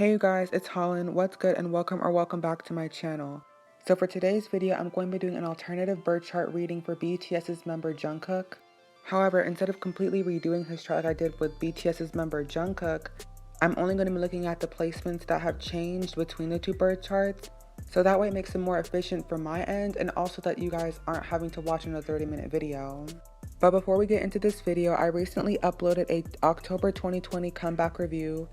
Hey you guys, it's Holland. What's good and welcome back to my channel. So for today's video, I'm going to be doing an alternative birth chart reading for BTS's member Jungkook. However, instead of completely redoing his chart like I did with BTS's member Jungkook, I'm only going to be looking at the placements that have changed between the two birth charts. So that way it makes it more efficient from my end, and also that you guys aren't having to watch another 30-minute video. But before we get into this video, I recently uploaded a October 2020 comeback review,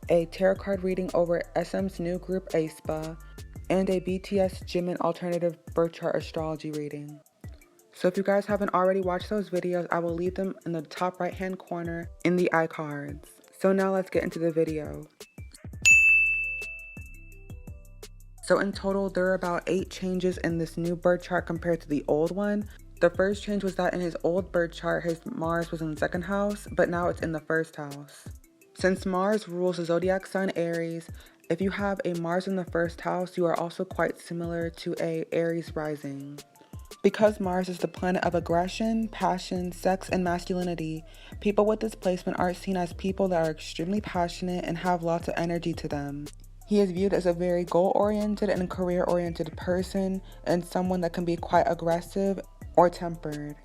a tarot card reading over SM's new group aespa, and a BTS Jimin alternative birth chart astrology reading. So if you guys haven't already watched those videos, I will leave them in the top right hand corner in the iCards. So now let's get into the video. So in total, there are about 8 changes in this new birth chart compared to the old one. The first change was that in his old birth chart, his Mars was in the 2nd house, but now it's in the 1st house. Since Mars rules the zodiac sign Aries, if you have a Mars in the 1st house, you are also quite similar to a Aries rising. Because Mars is the planet of aggression, passion, sex, and masculinity, people with this placement are seen as people that are extremely passionate and have lots of energy to them. He is viewed as a very goal-oriented and career-oriented person, and someone that can be quite aggressive or tempered.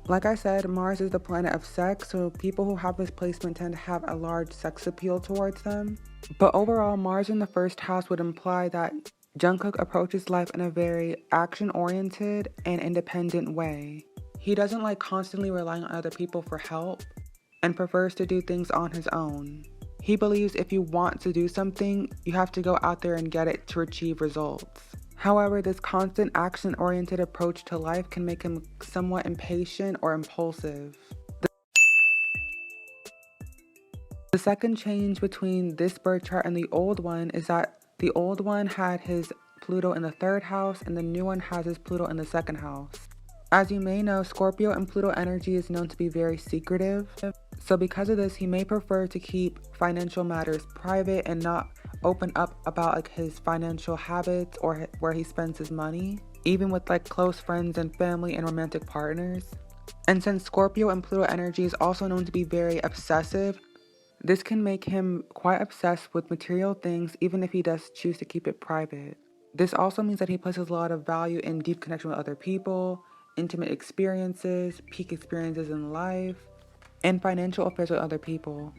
Like I said, Mars is the planet of sex, so people who have this placement tend to have a large sex appeal towards them. But overall, Mars in the 1st house would imply that Jungkook approaches life in a very action-oriented and independent way. He doesn't like constantly relying on other people for help and prefers to do things on his own. He believes if you want to do something, you have to go out there and get it to achieve results. However, this constant action-oriented approach to life can make him somewhat impatient or impulsive. The second change between this birth chart and the old one is that the old one had his Pluto in the 3rd house and the new one has his Pluto in the 2nd house. As you may know, Scorpio and Pluto energy is known to be very secretive. So because of this, he may prefer to keep financial matters private and not open up about his financial habits or where he spends his money, even with close friends and family and romantic partners. And since Scorpio and Pluto energy is also known to be very obsessive, this can make him quite obsessed with material things even if he does choose to keep it private. This also means that he places a lot of value in deep connection with other people, intimate experiences, peak experiences in life, and financial affairs with other people.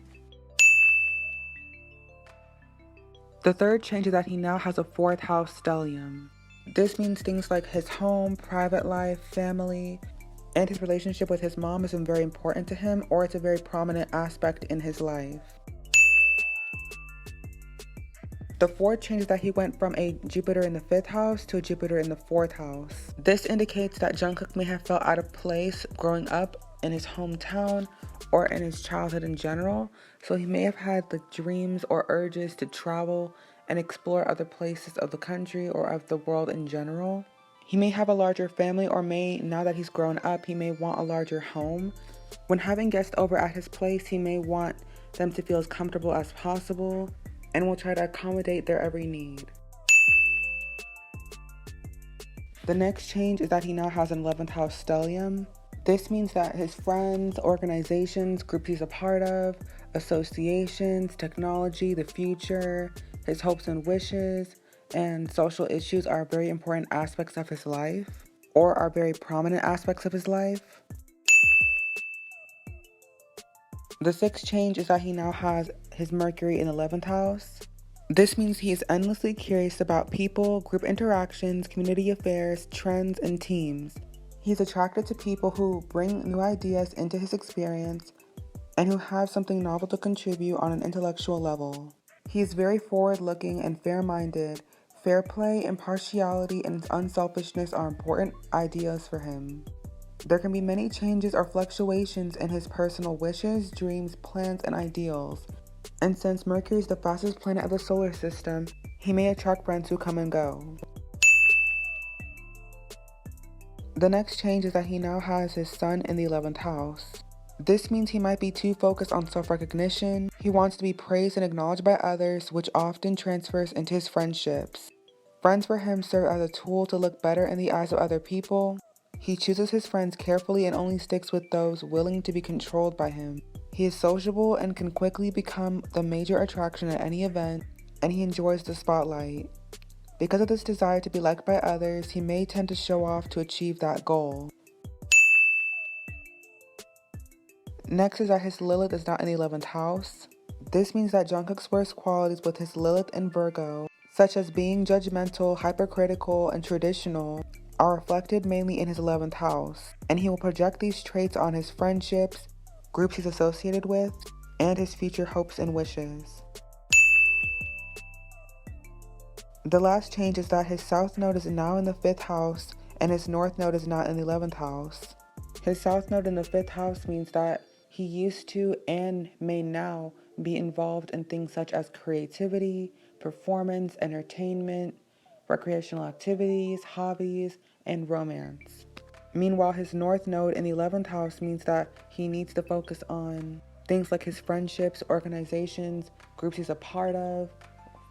The third change is that he now has a 4th house stellium. This means things like his home, private life, family, and his relationship with his mom is very important to him, or it's a very prominent aspect in his life. The fourth change is that he went from a Jupiter in the 5th house to a Jupiter in the 4th house. This indicates that Jungkook may have felt out of place growing up in his hometown or in his childhood in general, so he may have had the dreams or urges to travel and explore other places of the country or of the world in general. He may have a larger family, or now that he's grown up, he may want a larger home. When having guests over at his place, he may want them to feel as comfortable as possible and will try to accommodate their every need. The next change is that he now has an 11th house stellium. This means that his friends, organizations, groups he's a part of, associations, technology, the future, his hopes and wishes, and social issues are very important aspects of his life, or are very prominent aspects of his life. The 6th change is that he now has his Mercury in the 11th house. This means he is endlessly curious about people, group interactions, community affairs, trends, and teams. He's attracted to people who bring new ideas into his experience and who have something novel to contribute on an intellectual level. He is very forward-looking and fair-minded. Fair play, impartiality, and unselfishness are important ideas for him. There can be many changes or fluctuations in his personal wishes, dreams, plans, and ideals. And since Mercury is the fastest planet of the solar system, he may attract friends who come and go. The next change is that he now has his Sun in the 11th house. This means he might be too focused on self-recognition. He wants to be praised and acknowledged by others, which often transfers into his friendships. Friends for him serve as a tool to look better in the eyes of other people. He chooses his friends carefully and only sticks with those willing to be controlled by him. He is sociable and can quickly become the major attraction at any event, and he enjoys the spotlight. Because of this desire to be liked by others, he may tend to show off to achieve that goal. Next is that his Lilith is not in the 11th house. This means that Jungkook's worst qualities with his Lilith in Virgo, such as being judgmental, hypercritical, and traditional, are reflected mainly in his 11th house, and he will project these traits on his friendships, groups he's associated with, and his future hopes and wishes. The last change is that his South Node is now in the 5th house, and his North Node is not in the 11th house. His South Node in the 5th house means that he used to and may now be involved in things such as creativity, performance, entertainment, recreational activities, hobbies, and romance. Meanwhile, his North Node in the 11th house means that he needs to focus on things like his friendships, organizations, groups he's a part of,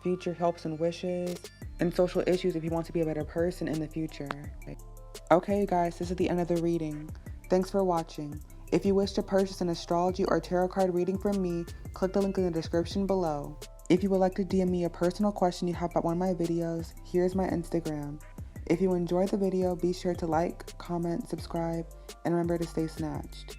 future hopes and wishes, and social issues if he wants to be a better person in the future. Okay guys, this is the end of the reading. Thanks for watching. If you wish to purchase an astrology or tarot card reading from me, click the link in the description below. If you would like to DM me a personal question you have about one of my videos, here's my Instagram. If you enjoyed the video, be sure to like, comment, subscribe, and remember to stay snatched.